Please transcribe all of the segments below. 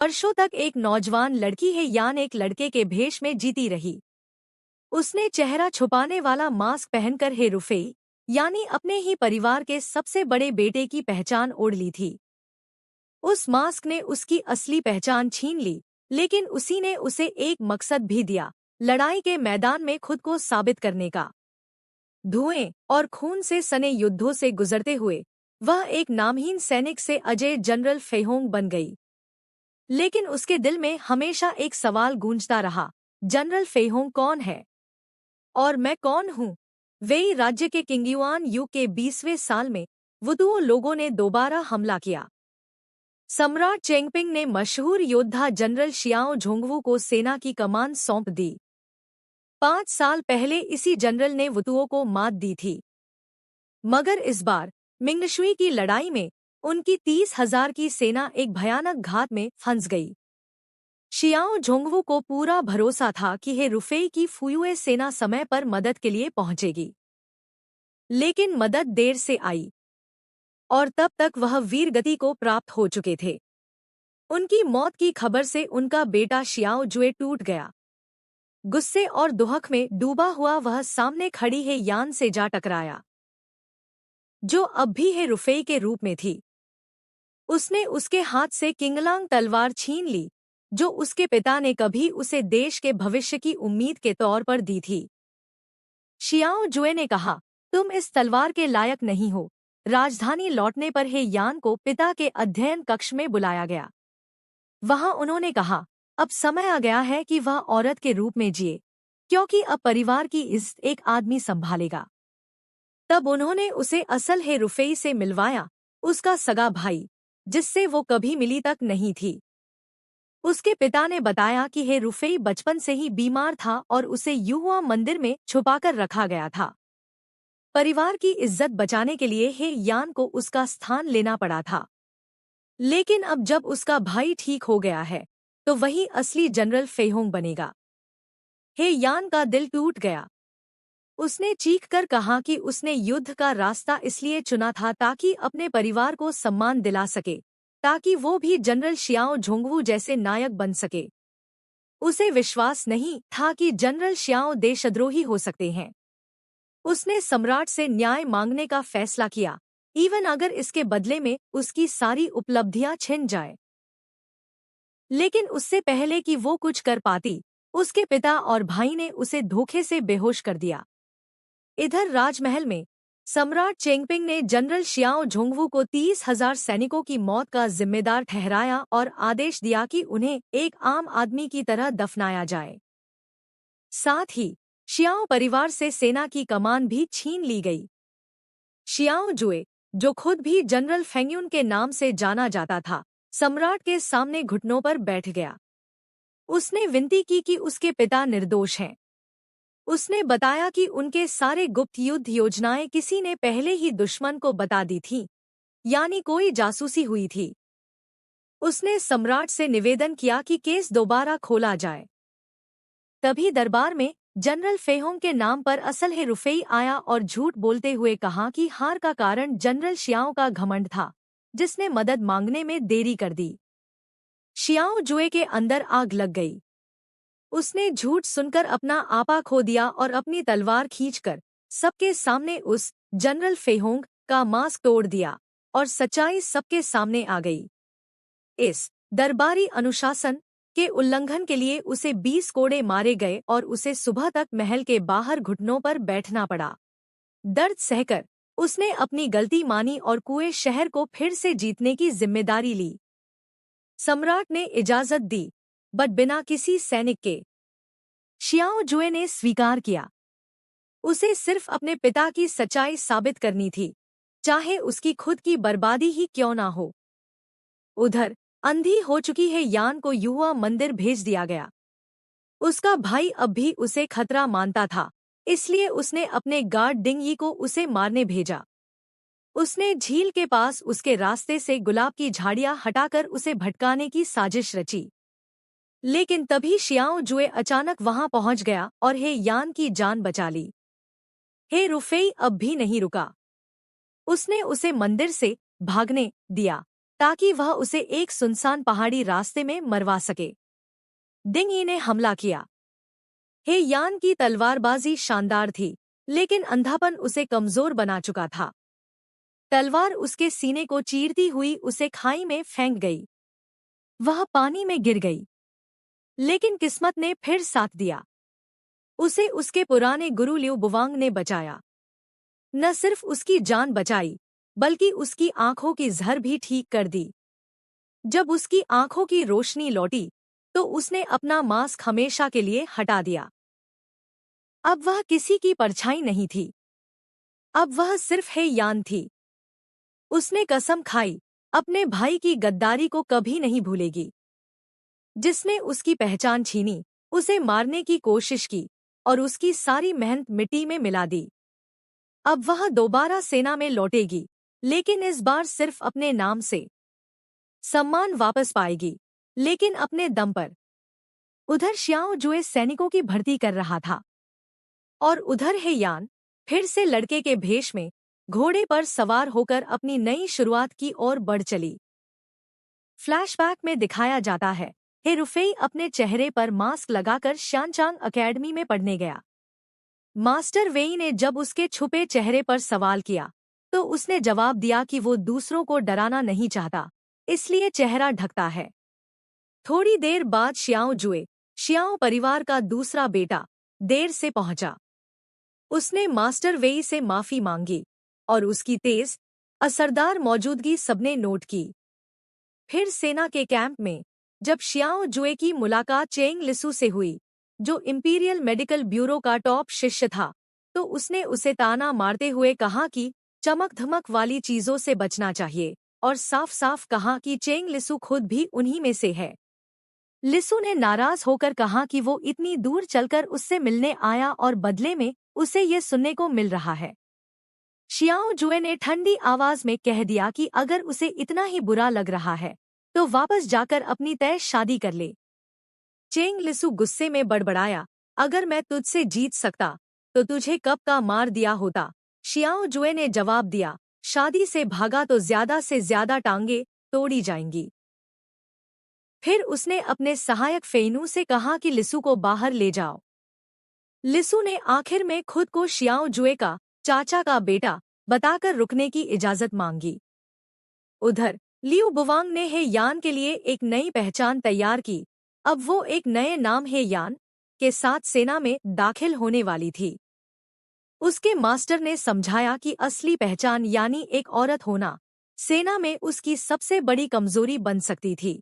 वर्षों तक एक नौजवान लड़की हे यान एक लड़के के भेष में जीती रही। उसने चेहरा छुपाने वाला मास्क पहनकर हे रुफेई यानी अपने ही परिवार के सबसे बड़े बेटे की पहचान ओढ़ ली थी। उस मास्क ने उसकी असली पहचान छीन ली, लेकिन उसी ने उसे एक मकसद भी दिया, लड़ाई के मैदान में खुद को साबित करने का। धुएं और खून से सने युद्धों से गुजरते हुए वह एक नामहीन सैनिक से अजय जनरल फेहोंग बन गई। लेकिन उसके दिल में हमेशा एक सवाल गूंजता रहा, जनरल फेहोंग कौन है और मैं कौन हूँ? वेई राज्य के किंगयुआन यू के 20वें साल में वुदुओ लोगों ने दोबारा हमला किया। सम्राट चेंगपिंग ने मशहूर योद्धा जनरल शियाओ झोंगवू को सेना की कमान सौंप दी। 5 साल पहले इसी जनरल ने वुतुओं को मात दी थी, मगर इस बार मिंगशुई की लड़ाई में उनकी 30,000 की सेना एक भयानक घात में फंस गई। शियाओ झोंगवू को पूरा भरोसा था कि हे रुफेई की फुयुए सेना समय पर मदद के लिए पहुंचेगी, लेकिन मदद देर से आई और तब तक वह वीरगति को प्राप्त हो चुके थे। उनकी मौत की खबर से उनका बेटा शियाओ जुए टूट गया। गुस्से और दुहक में डूबा हुआ वह सामने खड़ी हे यान से जा टकराया, जो अब भी हे रुफेई के रूप में थी। उसने उसके हाथ से किंगलांग तलवार छीन ली, जो उसके पिता ने कभी उसे देश के भविष्य की उम्मीद के तौर पर दी थी। शियाओ जुए ने कहा, तुम इस तलवार के लायक नहीं हो। राजधानी लौटने पर हे यान को पिता के अध्ययन कक्ष में बुलाया गया। वहां उन्होंने कहा, अब समय आ गया है कि वह औरत के रूप में जिए, क्योंकि अब परिवार की इज्जत एक आदमी संभालेगा। तब उन्होंने उसे असल हे रुफेई से मिलवाया, उसका सगा भाई, जिससे वो कभी मिली तक नहीं थी। उसके पिता ने बताया कि हे रुफेई बचपन से ही बीमार था और उसे युहुआ मंदिर में छुपाकर रखा गया था। परिवार की इज्जत बचाने के लिए हे यान को उसका स्थान लेना पड़ा था। लेकिन अब जब उसका भाई ठीक हो गया है, तो वही असली जनरल फेहोंग बनेगा। हे यान का दिल टूट गया। उसने चीखकर कहा कि उसने युद्ध का रास्ता इसलिए चुना था ताकि अपने परिवार को सम्मान दिला सके, ताकि वो भी जनरल शियाओ झोंगवू जैसे नायक बन सके। उसे विश्वास नहीं था कि जनरल शियाओ देशद्रोही हो सकते हैं। उसने सम्राट से न्याय मांगने का फैसला किया, इवन अगर इसके बदले में उसकी सारी उपलब्धियां छिन जाए। लेकिन उससे पहले कि वो कुछ कर पाती, उसके पिता और भाई ने उसे धोखे से बेहोश कर दिया। इधर राजमहल में सम्राट चेंगपिंग ने जनरल शियाओ झोंगवू को 30,000 सैनिकों की मौत का जिम्मेदार ठहराया और आदेश दिया कि उन्हें एक आम आदमी की तरह दफनाया जाए। साथ ही शियाओ परिवार से सेना की कमान भी छीन ली गई। शियाओ जुए, जो खुद भी जनरल फेंगयुन के नाम से जाना जाता था, सम्राट के सामने घुटनों पर बैठ गया। उसने विनती की कि उसके पिता निर्दोष हैं। उसने बताया कि उनके सारे गुप्त युद्ध योजनाएं किसी ने पहले ही दुश्मन को बता दी थी, यानी कोई जासूसी हुई थी। उसने सम्राट से निवेदन किया कि केस दोबारा खोला जाए। तभी दरबार में जनरल फेहोंग के नाम पर असल हे रुफेई आया और झूठ बोलते हुए कहा कि हार का कारण जनरल शियाओ का घमंड था, जिसने मदद मांगने में देरी कर दी। शियाओ जुए के अंदर आग लग गई। उसने झूठ सुनकर अपना आपा खो दिया और अपनी तलवार खींचकर सबके सामने उस जनरल फेहोंग का मास्क तोड़ दिया और सच्चाई सबके सामने आ गई। इस दरबारी अनुशासन के उल्लंघन के लिए उसे 20 कोड़े मारे गए और उसे सुबह तक महल के बाहर घुटनों पर बैठना पड़ा। दर्द सहकर उसने अपनी गलती मानी और कुए शहर को फिर से जीतने की जिम्मेदारी ली। सम्राट ने इजाजत दी, बट बिना किसी सैनिक के। शियाओ जुए ने स्वीकार किया। उसे सिर्फ अपने पिता की सच्चाई साबित करनी थी, चाहे उसकी खुद की बर्बादी ही क्यों ना हो। उधर अंधी हो चुकी है यान को युहुआ मंदिर भेज दिया गया। उसका भाई अब भी उसे खतरा मानता था, इसलिए उसने अपने गार्ड डिंगयी को उसे मारने भेजा। उसने झील के पास उसके रास्ते से गुलाब की झाड़ियां हटाकर उसे भटकाने की साजिश रची। लेकिन तभी शियाओ जुए अचानक वहां पहुंच गया और हे यान की जान बचा ली। हे रुफेई अब भी नहीं रुका। उसने उसे मंदिर से भागने दिया, ताकि वह उसे एक सुनसान पहाड़ी रास्ते में मरवा सके। डिंग यी ने हमला किया। हे यान की तलवारबाजी शानदार थी, लेकिन अंधापन उसे कमजोर बना चुका था। तलवार उसके सीने को चीरती हुई उसे खाई में फेंक गई। वह पानी में गिर गई, लेकिन किस्मत ने फिर साथ दिया। उसे उसके पुराने गुरु लिउ बुवांग ने बचाया। न सिर्फ उसकी जान बचाई, बल्कि उसकी आंखों की झर भी ठीक कर दी। जब उसकी आंखों की रोशनी लौटी, तो उसने अपना मास्क हमेशा के लिए हटा दिया। अब वह किसी की परछाई नहीं थी। अब वह सिर्फ हे यान थी। उसने कसम खाई, अपने भाई की गद्दारी को कभी नहीं भूलेगी। जिसने उसकी पहचान छीनी, उसे मारने की कोशिश की और उसकी सारी मेहनत मिट्टी में मिला दी। अब वह दोबारा सेना में लौटेगी, लेकिन इस बार सिर्फ अपने नाम से। सम्मान वापस पाएगी, लेकिन अपने दम पर। उधर श्याओ जुए सैनिकों की भर्ती कर रहा था, और उधर हे यान फिर से लड़के के भेष में घोड़े पर सवार होकर अपनी नई शुरुआत की ओर बढ़ चली। फ्लैशबैक में दिखाया जाता है, हे रुफेई अपने चेहरे पर मास्क लगाकर श्यानचांग अकेडमी में पढ़ने गया। मास्टर वेई ने जब उसके छुपे चेहरे पर सवाल किया, तो उसने जवाब दिया कि वो दूसरों को डराना नहीं चाहता, इसलिए चेहरा ढकता है। थोड़ी देर बाद श्याओ परिवार का दूसरा बेटा देर से पहुंचा। उसने मास्टर वेई से माफी मांगी, और उसकी तेज, असरदार मौजूदगी सबने नोट की। फिर सेना के कैंप में जब श्याओ जुए की मुलाकात चेंग लिसू से हुई, जो इंपीरियल मेडिकल ब्यूरो का टॉप शिष्य था, तो उसने उसे ताना मारते हुए कहा कि चमक धमक वाली चीजों से बचना चाहिए, और साफ साफ कहा कि चेंग लिसू खुद भी उन्हीं में से है। लिसू ने नाराज होकर कहा कि वो इतनी दूर चलकर उससे मिलने आया और बदले में उसे ये सुनने को मिल रहा है। श्याओ जुए ने ठंडी आवाज में कह दिया कि अगर उसे इतना ही बुरा लग रहा है, तो वापस जाकर अपनी तय शादी कर ले। चेंग लिसू गुस्से में बड़बड़ाया, अगर मैं तुझसे जीत सकता, तो तुझे कब का मार दिया होता। श्याओ जुए ने जवाब दिया, शादी से भागा तो ज्यादा से ज्यादा टांगे तोड़ी जाएंगी। फिर उसने अपने सहायक फेनू से कहा कि लिसू को बाहर ले जाओ। लिसू ने आखिर में खुद को श्याओ जुए का चाचा का बेटा बताकर रुकने की इजाजत मांगी। उधर लिउ बुवांग ने हे यान के लिए एक नई पहचान तैयार की। अब वो एक नए नाम हे यान के साथ सेना में दाखिल होने वाली थी। उसके मास्टर ने समझाया कि असली पहचान यानी एक औरत होना सेना में उसकी सबसे बड़ी कमजोरी बन सकती थी।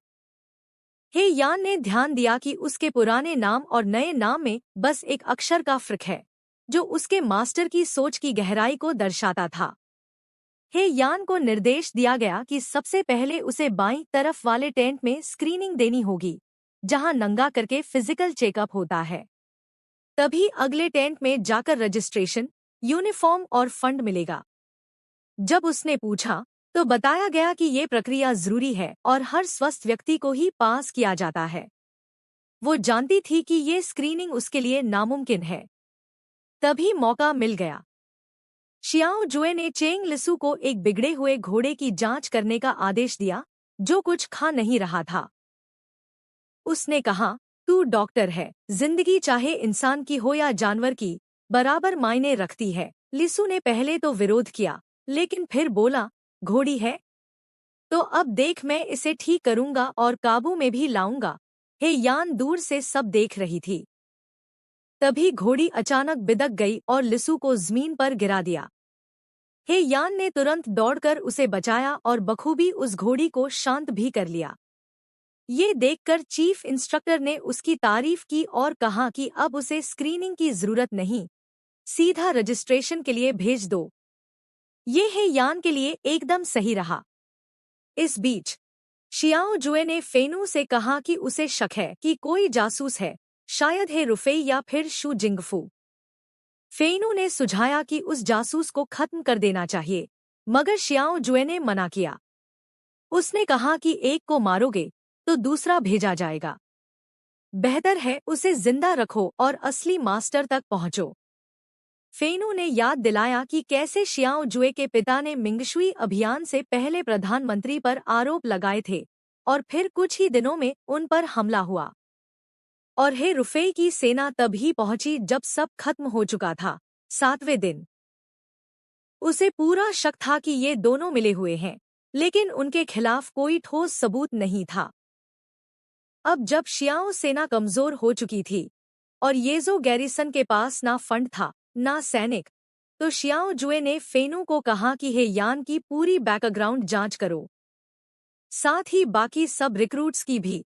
हे यान ने ध्यान दिया कि उसके पुराने नाम और नए नाम में बस एक अक्षर का फर्क है, जो उसके मास्टर की सोच की गहराई को दर्शाता था। हे यान को निर्देश दिया गया कि सबसे पहले उसे बाईं तरफ वाले टेंट में स्क्रीनिंग देनी होगी, जहां नंगा करके फिजिकल चेकअप होता है। तभी अगले टेंट में जाकर रजिस्ट्रेशन, यूनिफॉर्म और फंड मिलेगा। जब उसने पूछा, तो बताया गया कि ये प्रक्रिया जरूरी है और हर स्वस्थ व्यक्ति को ही पास किया जाता है। वो जानती थी कि ये स्क्रीनिंग उसके लिए नामुमकिन है। तभी मौका मिल गया। श्याओ जुए ने चेंग लिसू को एक बिगड़े हुए घोड़े की जांच करने का आदेश दिया, जो कुछ खा नहीं रहा था। उसने कहा, तू डॉक्टर है, जिंदगी चाहे इंसान की हो या जानवर की, बराबर मायने रखती है। लिसू ने पहले तो विरोध किया, लेकिन फिर बोला, घोड़ी है तो अब देख, मैं इसे ठीक करूंगा और काबू में भी लाऊंगा। हे यान दूर से सब देख रही थी। तभी घोड़ी अचानक बिदक गई और लिसू को जमीन पर गिरा दिया। हे यान ने तुरंत दौड़कर उसे बचाया और बखूबी उस घोड़ी को शांत भी कर लिया। ये देखकर चीफ इंस्ट्रक्टर ने उसकी तारीफ की और कहा कि अब उसे स्क्रीनिंग की जरूरत नहीं, सीधा रजिस्ट्रेशन के लिए भेज दो। ये हे यान के लिए एकदम सही रहा। इस बीच श्याओ जुए ने फेनू से कहा कि उसे शक है कि कोई जासूस है, शायद हे रुफेई या फिर शू जिंगफू। फेनू ने सुझाया कि उस जासूस को खत्म कर देना चाहिए, मगर श्याओ जुए ने मना किया। उसने कहा कि एक को मारोगे तो दूसरा भेजा जाएगा। बेहतर है उसे जिंदा रखो और असली मास्टर तक पहुंचो। फेनू ने याद दिलाया कि कैसे शियाओ जुए के पिता ने मिंगशुई अभियान से पहले प्रधानमंत्री पर आरोप लगाए थे और फिर कुछ ही दिनों में उन पर हमला हुआ। और हे रुफेई की सेना तभी पहुंची जब सब खत्म हो चुका था। 7वें दिन उसे पूरा शक था कि ये दोनों मिले हुए हैं, लेकिन उनके खिलाफ कोई ठोस सबूत नहीं था। अब जब शियाओ सेना कमजोर हो चुकी थी और येजो गैरिसन के पास ना फंड था ना सैनिक, तो शियाओ जुए ने फेनू को कहा कि हे यान की पूरी बैकग्राउंड जांच करो, साथ ही बाकी सब रिक्रूट्स की भी।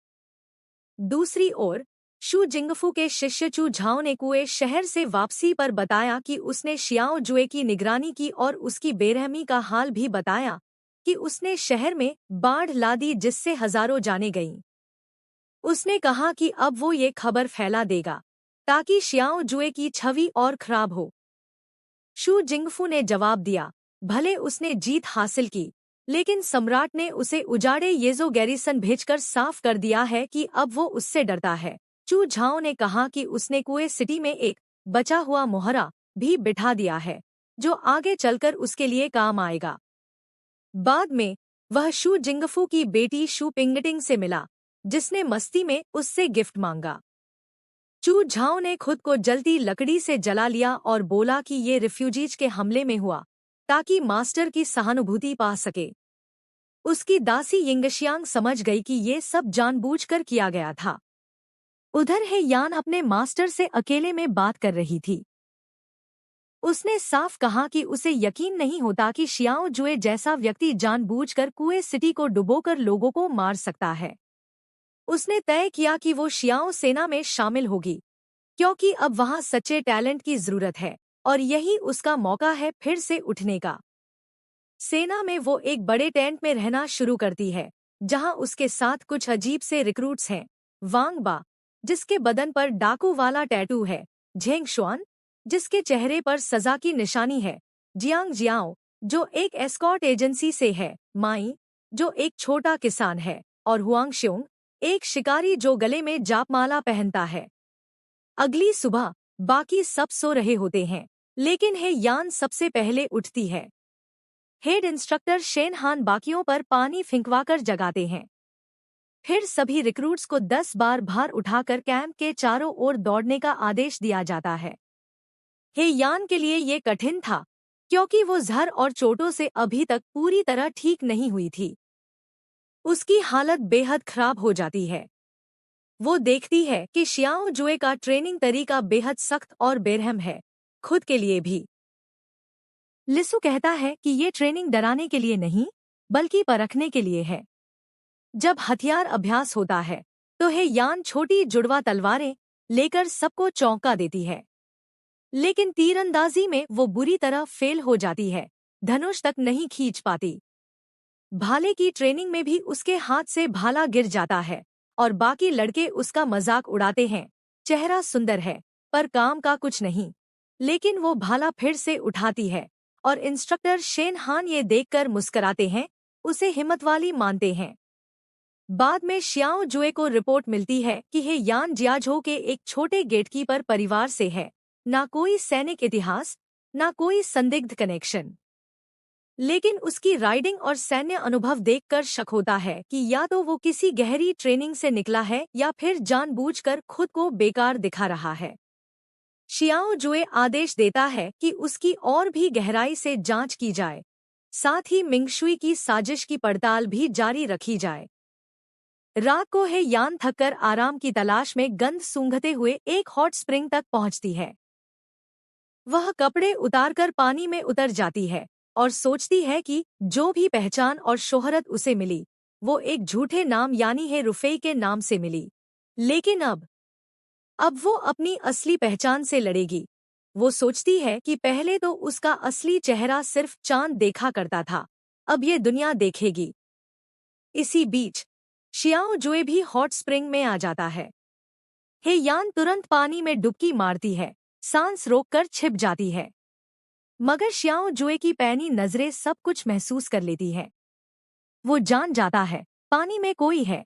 दूसरी ओर शू जिंगफू के शिष्य चू झाओ ने कुए शहर से वापसी पर बताया कि उसने शियाओ जुए की निगरानी की और उसकी बेरहमी का हाल भी बताया कि उसने शहर में बाढ़ ला दी जिससे हजारों जानें गईं। उसने कहा कि अब वो ये खबर फैला देगा ताकि शियाओ जुए की छवि और खराब हो। शू जिंगफू ने जवाब दिया, भले उसने जीत हासिल की, लेकिन सम्राट ने उसे उजाड़े येजो गैरिसन भेजकर साफ कर दिया है कि अब वो उससे डरता है। चू झाओ ने कहा कि उसने कुए सिटी में एक बचा हुआ मोहरा भी बिठा दिया है जो आगे चलकर उसके लिए काम आएगा। बाद में वह शू जिंगफू की बेटी शू पिंगटिंग से मिला, जिसने मस्ती में उससे गिफ्ट मांगा। चू झाओ ने खुद को जलती लकड़ी से जला लिया और बोला कि ये रिफ्यूजीज के हमले में हुआ ताकि मास्टर की सहानुभूति पा सके। उसकी दासी यिंगशियांग समझ गई कि ये सब जानबूझकर किया गया था। उधर हे यान अपने मास्टर से अकेले में बात कर रही थी। उसने साफ कहा कि उसे यकीन नहीं होता कि शियाओ जुए जैसा व्यक्ति जानबूझकर कुए सिटी को डुबोकर लोगों को मार सकता है। उसने तय किया कि वो शियाओ सेना में शामिल होगी, क्योंकि अब वहां सच्चे टैलेंट की जरूरत है और यही उसका मौका है फिर से उठने का। सेना में वो एक बड़े टेंट में रहना शुरू करती है, जहां उसके साथ कुछ अजीब से रिक्रूट्स हैं। वांग बा, जिसके बदन पर डाकू वाला टैटू है, झेंग शुआन, जिसके चेहरे पर सजा की निशानी है, जियांग जियाओ, जो एक एस्कॉर्ट एजेंसी से है, माई, जो एक छोटा किसान है, और हुआंग श्योंग, एक शिकारी जो गले में जापमाला पहनता है। अगली सुबह बाकी सब सो रहे होते हैं, लेकिन हे यान सबसे पहले उठती है। हेड इंस्ट्रक्टर शेन हान बाकियों पर पानी फिंकवाकर जगाते हैं। फिर सभी रिक्रूट्स को 10 बार भार उठाकर कैंप के चारों ओर दौड़ने का आदेश दिया जाता है। हे यान के लिए ये कठिन था, क्योंकि वो जहर और चोटों से अभी तक पूरी तरह ठीक नहीं हुई थी। उसकी हालत बेहद खराब हो जाती है। वो देखती है कि शियाओ जुए का ट्रेनिंग तरीका बेहद सख्त और बेरहम है, खुद के लिए भी। लिसु कहता है कि ये ट्रेनिंग डराने के लिए नहीं, बल्कि परखने के लिए है। जब हथियार अभ्यास होता है, तो हे यान छोटी जुड़वा तलवारें लेकर सबको चौंका देती है, लेकिन तीरंदाजी में वो बुरी तरह फेल हो जाती है, धनुष तक नहीं खींच पाती। भाले की ट्रेनिंग में भी उसके हाथ से भाला गिर जाता है और बाकी लड़के उसका मजाक उड़ाते हैं। चेहरा सुंदर है, पर काम का कुछ नहीं। लेकिन वो भाला फिर से उठाती है और इंस्ट्रक्टर शेन हान ये देखकर मुस्कराते हैं, उसे हिम्मत वाली मानते हैं। बाद में शियाओ जुए को रिपोर्ट मिलती है कि हे यान जियाझो के एक छोटे गेटकीपर परिवार से है, ना कोई सैनिक इतिहास, ना कोई संदिग्ध कनेक्शन। लेकिन उसकी राइडिंग और सैन्य अनुभव देखकर शक होता है कि या तो वो किसी गहरी ट्रेनिंग से निकला है या फिर जानबूझकर खुद को बेकार दिखा रहा है। शियाओ जुए आदेश देता है कि उसकी और भी गहराई से जांच की जाए, साथ ही मिंगशुई की साजिश की पड़ताल भी जारी रखी जाए। रात को हे यान थककर आराम की तलाश में गंध सूंघते हुए एक हॉट स्प्रिंग तक पहुंचती है। वह कपड़े उतारकर पानी में उतर जाती है और सोचती है कि जो भी पहचान और शोहरत उसे मिली, वो एक झूठे नाम यानी हे रुफेई के नाम से मिली। लेकिन अब वो अपनी असली पहचान से लड़ेगी। वो सोचती है कि पहले तो उसका असली चेहरा सिर्फ चांद देखा करता था, अब ये दुनिया देखेगी। इसी बीच शियाओ जुए भी हॉट स्प्रिंग में आ जाता है। हे यान तुरंत पानी में डुबकी मारती है, सांस रोककर छिप जाती है। मगर शियाओ जुए की पैनी नजरें सब कुछ महसूस कर लेती है। वो जान जाता है पानी में कोई है,